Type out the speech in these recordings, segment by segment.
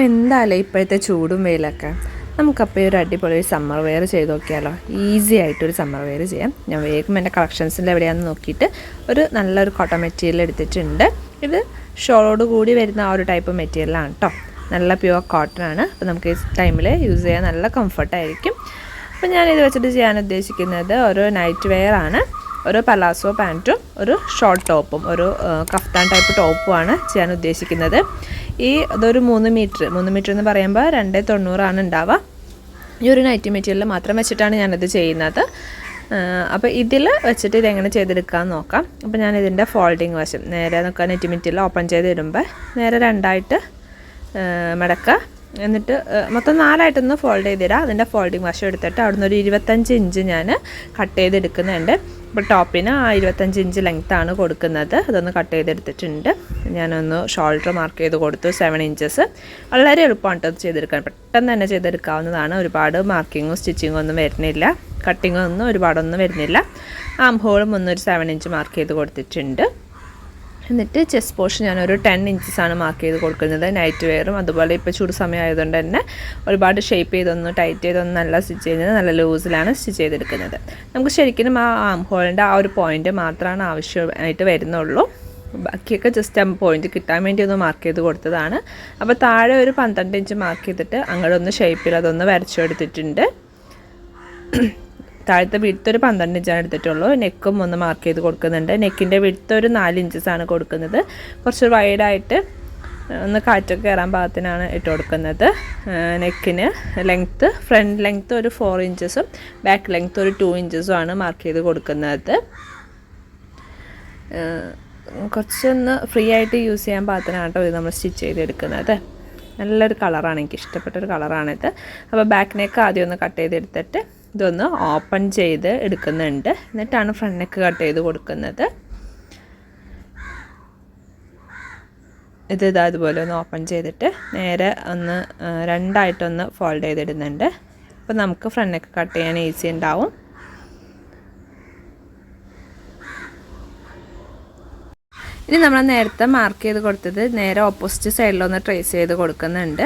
എന്തായാലും ഇപ്പോഴത്തെ ചൂടും വെയിലൊക്കെ നമുക്കപ്പോൾ ഒരു അടിപൊളി സമ്മർ വെയർ ചെയ്ത് നോക്കിയാലോ. ഈസി ആയിട്ടൊരു സമ്മർ വെയർ ചെയ്യാം. ഞാൻ വേഗം എൻ്റെ കളക്ഷൻസിൻ്റെ എവിടെയാണെന്ന് നോക്കിയിട്ട് ഒരു നല്ലൊരു കോട്ടൺ മെറ്റീരിയൽ എടുത്തിട്ടുണ്ട്. ഇത് ഷോളോട് കൂടി വരുന്ന ആ ഒരു ടൈപ്പ് മെറ്റീരിയലാണ് കേട്ടോ. നല്ല പ്യുവർ കോട്ടൺ ആണ്. അപ്പോൾ നമുക്ക് ഈ ടൈമിൽ യൂസ് ചെയ്യാൻ നല്ല കംഫർട്ടായിരിക്കും. അപ്പോൾ ഞാനിത് വെച്ചിട്ട് ചെയ്യാൻ ഉദ്ദേശിക്കുന്നത് ഒരു നൈറ്റ് വെയർ ആണ്. ഒരു പലാസോ പാൻറ്റും ഒരു ഷോർട്ട് ടോപ്പും ഒരു കഫ്താൻ ടൈപ്പ് ടോപ്പുമാണ് ചെയ്യാൻ ഉദ്ദേശിക്കുന്നത്. അതൊരു 3 മീറ്റർ എന്ന് പറയുമ്പോൾ 290 ഉണ്ടാവുക. ഈ ഒരു നൈറ്റി മെറ്റീരിയൽ മാത്രം വെച്ചിട്ടാണ് ഞാനത് ചെയ്യുന്നത്. അപ്പോൾ ഇതിൽ വെച്ചിട്ട് ഇതെങ്ങനെ ചെയ്തെടുക്കാമെന്ന് നോക്കാം. അപ്പോൾ ഞാനിതിൻ്റെ ഫോൾഡിങ് വശം നേരെ നോക്കാൻ നെറ്റ് മെറ്റീരിയൽ ഓപ്പൺ ചെയ്ത് ഇടുമ്പോൾ നേരെ 2 മടക്കുക. എന്നിട്ട് മൊത്തം 4 ഫോൾഡ് ചെയ്തിടുക. അതിൻ്റെ ഫോൾഡിങ് വശം എടുത്തിട്ട് അവിടുന്ന് ഒരു 25 ഇഞ്ച് ഞാൻ കട്ട് ചെയ്തെടുക്കുന്നുണ്ട്. ഇപ്പോൾ ടോപ്പിന് ആ 25 ഇഞ്ച് ലെങ്ത്താണ് കൊടുക്കുന്നത്. അതൊന്ന് കട്ട് ചെയ്തെടുത്തിട്ടുണ്ട്. ഞാനൊന്ന് ഷോൾഡർ മാർക്ക് ചെയ്ത് കൊടുത്തു 7 ഇഞ്ചസ്. വളരെ എളുപ്പമാണ് കേട്ടോ ചെയ്തെടുക്കാൻ. പെട്ടെന്ന് തന്നെ ചെയ്തെടുക്കാവുന്നതാണ്. ഒരുപാട് മാർക്കിങ്ങും സ്റ്റിച്ചിങ്ങും ഒന്നും വരുന്നില്ല. കട്ടിങ്ങൊന്നും ഒരുപാടൊന്നും വരുന്നില്ല. ആം ഹോളും ഒന്നൊരു 7 ഇഞ്ച് മാർക്ക് ചെയ്ത് കൊടുത്തിട്ടുണ്ട്. എന്നിട്ട് ചെസ്റ്റ് പോർഷൻ ഞാനൊരു 10 ഇഞ്ചസാണ് മാർക്ക് ചെയ്ത് കൊടുക്കുന്നത്. നൈറ്റ് വെയറും അതുപോലെ ഇപ്പോൾ ചൂട് സമയം ആയതുകൊണ്ട് തന്നെ ഒരുപാട് ഷേപ്പ് ചെയ്തൊന്നും ടൈറ്റ് ചെയ്തൊന്നും നല്ല സ്റ്റിച്ച് ചെയ്യുന്നത്. നല്ല ലൂസിലാണ് സ്റ്റിച്ച് ചെയ്തെടുക്കുന്നത്. നമുക്ക് ശരിക്കും ആ ആം ഹോളിൻ്റെ ആ ഒരു പോയിൻ്റ് മാത്രമാണ് ആവശ്യമായിട്ട് വരുന്നുള്ളൂ. ബാക്കിയൊക്കെ ജസ്റ്റ് ആ പോയിൻ്റ് കിട്ടാൻ വേണ്ടി ഒന്ന് മാർക്ക് ചെയ്ത് കൊടുത്തതാണ്. അപ്പോൾ താഴെ ഒരു 12 ഇഞ്ച് മാർക്ക് ചെയ്തിട്ട് അങ്ങോട്ട് ഒന്ന് ഷേപ്പിൽ അതൊന്ന് വരച്ചെടുത്തിട്ടുണ്ട്. താഴത്തെ വിഡ്ത്ത് ഒരു 12 ഇഞ്ചാണ് എടുത്തിട്ടുള്ളൂ. നെക്കും ഒന്ന് മാർക്ക് ചെയ്ത് കൊടുക്കുന്നുണ്ട്. നെക്കിൻ്റെ വിഡ്ത്ത് ഒരു 4 ഇഞ്ചസാണ് കൊടുക്കുന്നത്. കുറച്ച് വൈഡായിട്ട് ഒന്ന് കാറ്റൊക്കെ കയറാൻ പാകത്തിനാണ് ഇട്ട് കൊടുക്കുന്നത്. നെക്കിന് ലെങ്ത്ത് ഫ്രണ്ട് ലെങ്ത്ത് ഒരു 4 ഇഞ്ചസും ബാക്ക് ലെങ്ത്ത് ഒരു 2 ഇഞ്ചസും ആണ് മാർക്ക് ചെയ്ത് കൊടുക്കുന്നത്. കുറച്ചൊന്ന് ഫ്രീ ആയിട്ട് യൂസ് ചെയ്യാൻ പാകത്തിനാണ് കേട്ടോ ഇത് നമ്മൾ സ്റ്റിച്ച് ചെയ്തെടുക്കുന്നത്. നല്ലൊരു കളറാണ്, എനിക്ക് ഇഷ്ടപ്പെട്ടൊരു കളറാണിത്. അപ്പോൾ ബാക്ക് നെക്ക് ആദ്യം ഒന്ന് കട്ട് ചെയ്തെടുത്തിട്ട് ഇതൊന്ന് ഓപ്പൺ ചെയ്ത് എടുക്കുന്നുണ്ട്. എന്നിട്ടാണ് ഫ്രണ്ട് നെക്ക് കട്ട് ചെയ്ത് കൊടുക്കുന്നത്. അതുപോലെ ഒന്ന് ഓപ്പൺ ചെയ്തിട്ട് നേരെ ഒന്ന് 2 ഫോൾഡ് ചെയ്തിടുന്നുണ്ട്. അപ്പോൾ നമുക്ക് ഫ്രണ്ട് നെക്ക് കട്ട് ചെയ്യാൻ ഈസി ഉണ്ടാവും. ഇനി നമ്മൾ നേരത്തെ മാർക്ക് ചെയ്ത് കൊടുത്തത് നേരെ ഓപ്പോസിറ്റ് സൈഡിലൊന്ന് ട്രേസ് ചെയ്ത് കൊടുക്കുന്നുണ്ട്.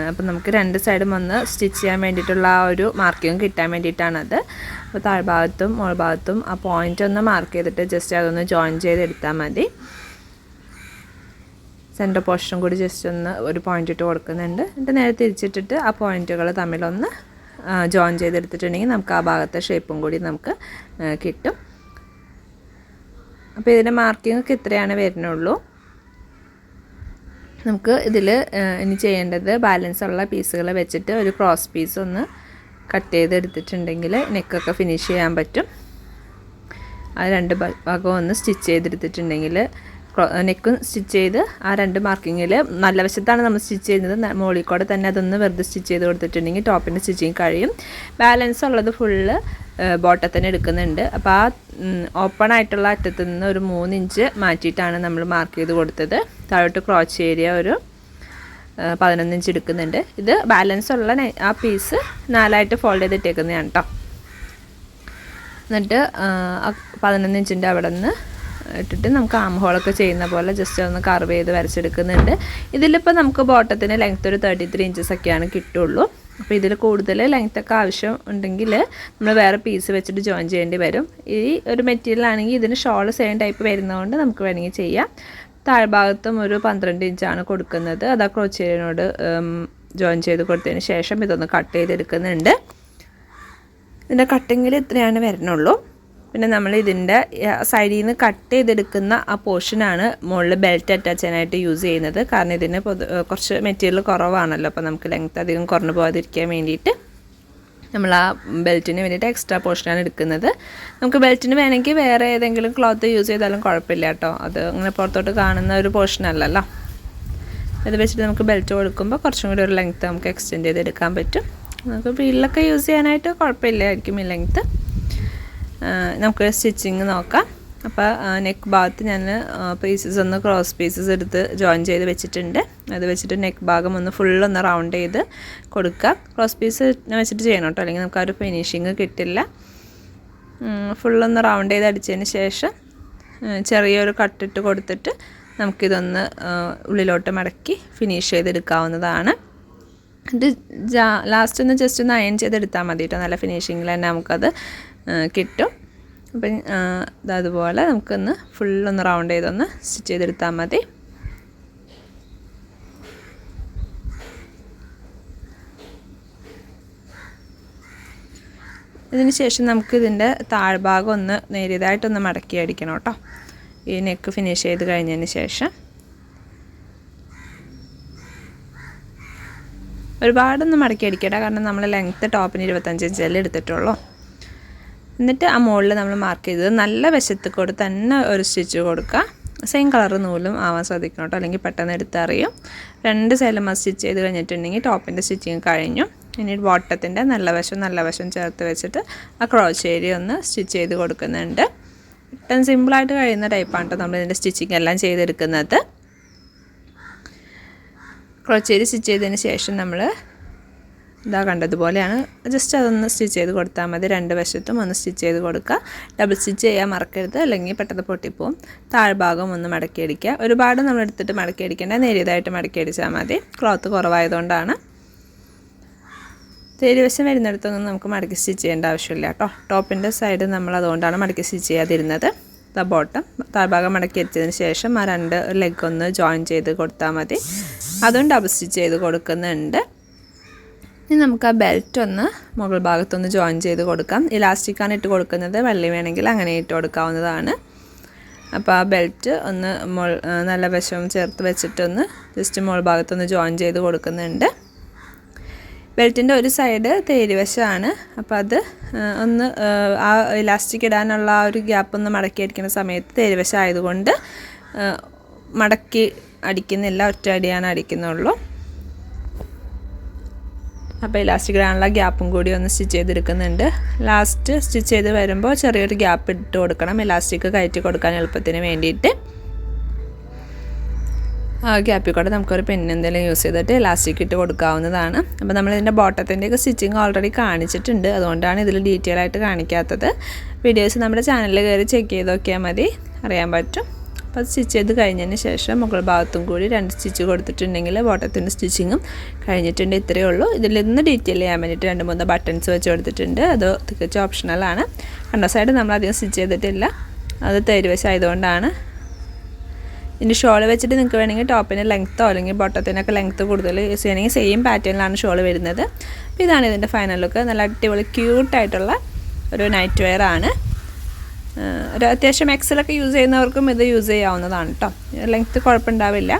അപ്പോൾ നമുക്ക് 2 സൈഡും ഒന്ന് സ്റ്റിച്ച് ചെയ്യാൻ വേണ്ടിയിട്ടുള്ള ആ ഒരു മാർക്കിങ് കിട്ടാൻ വേണ്ടിയിട്ടാണത്. അപ്പോൾ താഴ്ഭാഗത്തും മുകൾ ഭാഗത്തും ആ പോയിൻ്റ് ഒന്ന് മാർക്ക് ചെയ്തിട്ട് ജസ്റ്റ് അതൊന്ന് ജോയിൻ ചെയ്തെടുത്താൽ മതി. സെൻറ്റർ പോർഷനും കൂടി ജസ്റ്റ് ഒന്ന് ഒരു പോയിൻ്റ് ഇട്ട് കൊടുക്കുന്നുണ്ട്. എന്നിട്ട് നേരെ തിരിച്ചിട്ടിട്ട് ആ പോയിൻറ്റുകൾ തമ്മിലൊന്ന് ജോയിൻ ചെയ്തെടുത്തിട്ടുണ്ടെങ്കിൽ നമുക്ക് ആ ഭാഗത്തെ ഷേപ്പും കൂടി നമുക്ക് കിട്ടും. അപ്പോൾ ഇതിൻ്റെ മാർക്കിങ്ങൊക്കെ ഇത്രയാണ് വരുന്നുള്ളൂ. നമുക്ക് ഇതിൽ ഇനി ചെയ്യേണ്ടത് ബാലൻസ് ഉള്ള പീസുകൾ വെച്ചിട്ട് ഒരു ക്രോസ് പീസ് ഒന്ന് കട്ട് ചെയ്തെടുത്തിട്ടുണ്ടെങ്കിൽ നെക്കൊക്കെ ഫിനിഷ് ചെയ്യാൻ പറ്റും. ആ 2 ഭാഗവും ഒന്ന് സ്റ്റിച്ച് ചെയ്തെടുത്തിട്ടുണ്ടെങ്കിൽ നെക്കും സ്റ്റിച്ച് ചെയ്ത് ആ 2 മാർക്കിങ്ങിൽ നല്ല വശത്താണ് നമ്മൾ സ്റ്റിച്ച് ചെയ്യുന്നത്. മുകളിൽ കൂടെ തന്നെ അതൊന്ന് വെറുതെ സ്റ്റിച്ച് ചെയ്ത് കൊടുത്തിട്ടുണ്ടെങ്കിൽ ടോപ്പിൻ്റെ സ്റ്റിച്ചിങ് കഴിയും. ബാലൻസ് ഉള്ളത് ഫുള്ള് ബോട്ടത്തിന് എടുക്കുന്നുണ്ട്. അപ്പോൾ ആ ഓപ്പൺ ആയിട്ടുള്ള അറ്റത്ത് നിന്ന് ഒരു 3 ഇഞ്ച് മാറ്റിയിട്ടാണ് നമ്മൾ മാർക്ക് ചെയ്ത് കൊടുത്തത്. താഴോട്ട് ക്രോച്ച് ഏരിയ ഒരു 11 ഇഞ്ച് എടുക്കുന്നുണ്ട്. ഇത് ബാലൻസ് ഉള്ള ആ പീസ് 4 ഫോൾഡ് ചെയ്തിട്ടേക്കുന്നതാണ് കേട്ടോ. എന്നിട്ട് 11 ഇഞ്ചിൻ്റെ അവിടെ നിന്ന് ഇട്ടിട്ട് നമുക്ക് ആം ഹോളൊക്കെ ചെയ്യുന്ന പോലെ ജസ്റ്റ് ഒന്ന് കർവ് ചെയ്ത് വരച്ചെടുക്കുന്നുണ്ട്. ഇതിലിപ്പോൾ നമുക്ക് ബോട്ടത്തിന് ലെങ്ത്ത് ഒരു 33 ഇഞ്ചസൊക്കെയാണ് കിട്ടുള്ളൂ. അപ്പോൾ ഇതിൽ കൂടുതൽ ലെങ്ത്തൊക്കെ ആവശ്യം ഉണ്ടെങ്കിൽ നമ്മൾ വേറെ പീസ് വെച്ചിട്ട് ജോയിൻ ചെയ്യേണ്ടി വരും. ഈ ഒരു മെറ്റീരിയൽ ആണെങ്കിൽ ഇതിന് ഷോൾ സെയിം ടൈപ്പ് വരുന്നതുകൊണ്ട് നമുക്ക് വേണമെങ്കിൽ ചെയ്യാം. താഴ്ഭാഗത്തും ഒരു 12 ഇഞ്ചാണ് കൊടുക്കുന്നത്. അത് ആ ക്രോച്ചേരിയനോട് ജോയിൻ ചെയ്ത് കൊടുത്തതിന് ശേഷം ഇതൊന്ന് കട്ട് ചെയ്തെടുക്കുന്നുണ്ട്. ഇതിൻ്റെ കട്ടിങ്ങിൽ ഇത്രയാണ് വരുന്നുള്ളൂ. പിന്നെ നമ്മൾ ഇതിൻ്റെ സൈഡിൽ നിന്ന് കട്ട് ചെയ്തെടുക്കുന്ന ആ പോർഷനാണ് മുകളിൽ ബെൽറ്റ് അറ്റാച്ച് ചെയ്യാനായിട്ട് യൂസ് ചെയ്യുന്നത്. കാരണം ഇതിന് കുറച്ച് മെറ്റീരിയൽ കുറവാണല്ലോ. അപ്പോൾ നമുക്ക് ലെങ്ത്ത് അധികം കുറഞ്ഞു പോകാതിരിക്കാൻ വേണ്ടിയിട്ട് നമ്മൾ ആ ബെൽറ്റിന് വേണ്ടിയിട്ട് എക്സ്ട്രാ പോർഷനാണ് എടുക്കുന്നത്. നമുക്ക് ബെൽറ്റിന് വേണമെങ്കിൽ വേറെ ഏതെങ്കിലും ക്ലോത്ത് യൂസ് ചെയ്താലും കുഴപ്പമില്ല കേട്ടോ. അത് അങ്ങനെ പുറത്തോട്ട് കാണുന്ന ഒരു പോർഷനല്ലല്ലോ. ഇത് വെച്ചിട്ട് നമുക്ക് ബെൽറ്റ് കൊടുക്കുമ്പോൾ കുറച്ചും കൂടി ഒരു ലെങ്ത്ത് നമുക്ക് എക്സ്റ്റെൻഡ് ചെയ്തെടുക്കാൻ പറ്റും. നമുക്ക് വീട്ടിലൊക്കെ യൂസ് ചെയ്യാനായിട്ട് കുഴപ്പമില്ലായിരിക്കും ഈ ലെങ്ത്ത്. നമുക്ക് സ്റ്റിച്ചിങ് നോക്കാം. അപ്പോൾ നെക്ക് ഭാഗത്ത് ഞാൻ പീസസ് ഒന്ന് ക്രോസ് പീസസ് എടുത്ത് ജോയിൻ ചെയ്ത് വെച്ചിട്ടുണ്ട്. അത് വെച്ചിട്ട് നെക്ക് ഭാഗം ഒന്ന് ഫുള്ളൊന്ന് റൗണ്ട് ചെയ്ത് കൊടുക്കുക. ക്രോസ് പീസ് വെച്ചിട്ട് ചെയ്യണം കേട്ടോ, അല്ലെങ്കിൽ നമുക്ക് ആ ഒരു ഫിനിഷിങ് കിട്ടില്ല. ഫുള്ളൊന്ന് റൗണ്ട് ചെയ്ത് അടിച്ചതിന് ശേഷം ചെറിയൊരു കട്ടിട്ട് കൊടുത്തിട്ട് നമുക്കിതൊന്ന് ഉള്ളിലോട്ട് മടക്കി ഫിനിഷ് ചെയ്തെടുക്കാവുന്നതാണ്. ഇത് ലാസ്റ്റ് ഒന്ന് ജസ്റ്റ് ഒന്ന് അയൺ ചെയ്തെടുത്താൽ മതി കേട്ടോ. നല്ല ഫിനിഷിങ്ങിൽ തന്നെ നമുക്കത് കിട്ടും. അപ്പം അതുപോലെ നമുക്കൊന്ന് ഫുള്ളൊന്ന് റൗണ്ട് ചെയ്തൊന്ന് സ്റ്റിച്ച് ചെയ്തെടുത്താൽ മതി. ഇതിന് ശേഷം നമുക്ക് ഇതിൻ്റെ താഴ്ഭാഗം ഒന്ന് നേരിയതായിട്ടൊന്ന് മടക്കി അടിക്കണം കേട്ടോ. ഈ നെക്ക് ഫിനിഷ് ചെയ്ത് കഴിഞ്ഞതിന് ശേഷം ഒരുപാടൊന്നും മടക്കി അടിക്കട്ടെ, കാരണം നമ്മൾ ലെങ്ത്ത് ടോപ്പിന് 25 ഇഞ്ചല്ലേ എടുത്തിട്ടുള്ളൂ. എന്നിട്ട് ആ മുകളിൽ നമ്മൾ മാർക്ക് ചെയ്തത് നല്ല വശത്ത് കൂടെ തന്നെ ഒരു സ്റ്റിച്ച് കൊടുക്കുക. സെയിം കളർ നൂലും ആവാൻ ശ്രദ്ധിക്കണം കേട്ടോ, അല്ലെങ്കിൽ പെട്ടെന്ന് എടുത്തറിയും. 2 സൈഡിലും സ്റ്റിച്ച് ചെയ്ത് കഴിഞ്ഞിട്ടുണ്ടെങ്കിൽ ടോപ്പിൻ്റെ സ്റ്റിച്ചിങ് കഴിഞ്ഞു. ഇനി ബോട്ടത്തിൻ്റെ നല്ല വശം ചേർത്ത് വെച്ചിട്ട് ആ ക്രോച്ച് ഏരിയ ഒന്ന് സ്റ്റിച്ച് ചെയ്ത് കൊടുക്കുന്നുണ്ട്. പെട്ടെന്ന് സിമ്പിളായിട്ട് കഴിയുന്ന ടൈപ്പാണ് കേട്ടോ നമ്മളിതിൻ്റെ സ്റ്റിച്ചിങ് എല്ലാം ചെയ്തെടുക്കുന്നത്. ക്രോച്ച് ഏരിയ സ്റ്റിച്ച് ചെയ്തതിന് ശേഷം നമ്മൾ ഇതാ കണ്ടതുപോലെയാണ് ജസ്റ്റ് അതൊന്ന് സ്റ്റിച്ച് ചെയ്ത് കൊടുത്താൽ മതി. 2 വശത്തും ഒന്ന് സ്റ്റിച്ച് ചെയ്ത് കൊടുക്കുക. ഡബിൾ സ്റ്റിച്ച് ചെയ്യാൻ മറക്കരുത്, അല്ലെങ്കിൽ പെട്ടെന്ന് പൊട്ടിപ്പോവും. താഴ്ഭാഗം ഒന്ന് മടക്കി അടിക്കുക. ഒരുപാട് നമ്മൾ എടുത്തിട്ട് മടക്കി അടിക്കേണ്ട, നേരിയതായിട്ട് മടക്കി അടിച്ചാൽ മതി. ക്ലോത്ത് കുറവായതുകൊണ്ടാണ്. തേരുവശം വരുന്നിടത്തൊന്നും നമുക്ക് മടക്കി സ്റ്റിച്ച് ചെയ്യേണ്ട ആവശ്യമില്ല കേട്ടോ. ടോപ്പിൻ്റെ സൈഡ് നമ്മൾ അതുകൊണ്ടാണ് മടക്കി സ്റ്റിച്ച് ചെയ്യാതിരുന്നത്. ബോട്ടം താഴ്ഭാഗം മടക്കി അടിച്ചതിന് ശേഷം ആ 2 ലെഗ് ഒന്ന് ജോയിൻ ചെയ്ത് കൊടുത്താൽ മതി. അതും ഡബിൾ സ്റ്റിച്ച് ചെയ്ത് കൊടുക്കുന്നുണ്ട്. ഇനി നമുക്ക് ആ ബെൽറ്റ് ഒന്ന് മുകൾ ഭാഗത്തൊന്ന് ജോയിൻ ചെയ്ത് കൊടുക്കാം. ഇലാസ്റ്റിക്കാണ് ഇട്ട് കൊടുക്കുന്നത്, വെള്ളി വേണമെങ്കിൽ അങ്ങനെ ഇട്ട് കൊടുക്കാവുന്നതാണ്. അപ്പോൾ ആ ബെൽറ്റ് ഒന്ന് നല്ല വശവും ചേർത്ത് വെച്ചിട്ടൊന്ന് ജസ്റ്റ് മുകൾ ഭാഗത്തൊന്ന് ജോയിൻ ചെയ്ത് കൊടുക്കുന്നുണ്ട്. ബെൽറ്റിൻ്റെ ഒരു സൈഡ് തേരുവശമാണ്. അപ്പോൾ അത് ഒന്ന് ആ ഇലാസ്റ്റിക് ഇടാനുള്ള ആ ഒരു ഗ്യാപ്പ് ഒന്ന് മടക്കി അടിക്കുന്ന സമയത്ത് തേരുവശം ആയതുകൊണ്ട് മടക്കി അടിക്കുന്നില്ല, ഒറ്റ അടിയാണ് അടിക്കുന്നുള്ളൂ. അപ്പോൾ ഇലാസ്റ്റിക് ഇടാനുള്ള ഗ്യാപ്പും കൂടി ഒന്ന് സ്റ്റിച്ച് ചെയ്തെടുക്കുന്നുണ്ട്. ലാസ്റ്റ് സ്റ്റിച്ച് ചെയ്ത് വരുമ്പോൾ ചെറിയൊരു ഗ്യാപ്പ് ഇട്ട് കൊടുക്കണം, ഇലാസ്റ്റിക് കയറ്റി കൊടുക്കാൻ എളുപ്പത്തിന് വേണ്ടിയിട്ട്. ആ ഗ്യാപ്പിൽ കൂടെ നമുക്കൊരു പെൻ എന്തെങ്കിലും യൂസ് ചെയ്തിട്ട് ഇലാസ്റ്റിക് ഇട്ട് കൊടുക്കാവുന്നതാണ്. അപ്പോൾ നമ്മളിതിൻ്റെ ബോട്ടത്തിൻ്റെയൊക്കെ സ്റ്റിച്ചിങ് ഓൾറെഡി കാണിച്ചിട്ടുണ്ട്, അതുകൊണ്ടാണ് ഇതിൽ ഡീറ്റെയിൽ ആയിട്ട് കാണിക്കാത്തത്. വീഡിയോസ് നമ്മുടെ ചാനലിൽ കയറി ചെക്ക് ചെയ്ത് നോക്കിയാൽ മതി, അറിയാൻ പറ്റും. അപ്പോൾ സ്റ്റിച്ച് ചെയ്ത് കഴിഞ്ഞതിന് ശേഷം മുകൾ ഭാഗത്തും കൂടി 2 സ്റ്റിച്ച് കൊടുത്തിട്ടുണ്ടെങ്കിൽ ബോട്ടത്തിൻ്റെ സ്റ്റിച്ചിങ്ങും കഴിഞ്ഞിട്ടുണ്ട്. ഇത്രയേ ഉള്ളൂ. ഇതിലൊന്ന് ഡീറ്റെയിൽ ചെയ്യാൻ വേണ്ടിയിട്ട് 2-3 ബട്ടൺസ് വെച്ച് കൊടുത്തിട്ടുണ്ട്. അത് തികച്ചും ഓപ്ഷണലാണ്. കണ്ട സൈഡ് നമ്മൾ അധികം സ്റ്റിച്ച് ചെയ്തിട്ടില്ല, അത് തേരുവശം ആയതുകൊണ്ടാണ്. ഇനി ഷോൾ വെച്ചിട്ട് നിങ്ങൾക്ക് വേണമെങ്കിൽ ടോപ്പിന് ലെങ്ത്തോ അല്ലെങ്കിൽ ബോട്ടത്തിനൊക്കെ ലെങ്ത്ത് കൂടുതൽ യൂസ് ചെയ്യണമെങ്കിൽ സെയിം പാറ്റേണിലാണ് ഷോൾ വരുന്നത്. അപ്പോൾ ഇതാണ് ഇതിൻ്റെ ഫൈനൽ ലുക്ക്. നല്ല അടിപൊളി ക്യൂട്ടായിട്ടുള്ള ഒരു നൈറ്റ് വെയർ ആണ്. ഒരു അത്യാവശ്യം എക്സലൊക്കെ യൂസ് ചെയ്യുന്നവർക്കും ഇത് യൂസ് ചെയ്യാവുന്നതാണ് കേട്ടോ. ലെങ്ത്ത് കുഴപ്പമുണ്ടാവില്ല.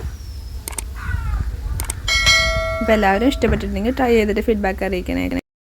അപ്പോൾ എല്ലാവരും ഇഷ്ടപ്പെട്ടിട്ടുണ്ടെങ്കിൽ ട്രൈ ചെയ്തിട്ട് ഫീഡ്ബാക്ക് അറിയിക്കണേ.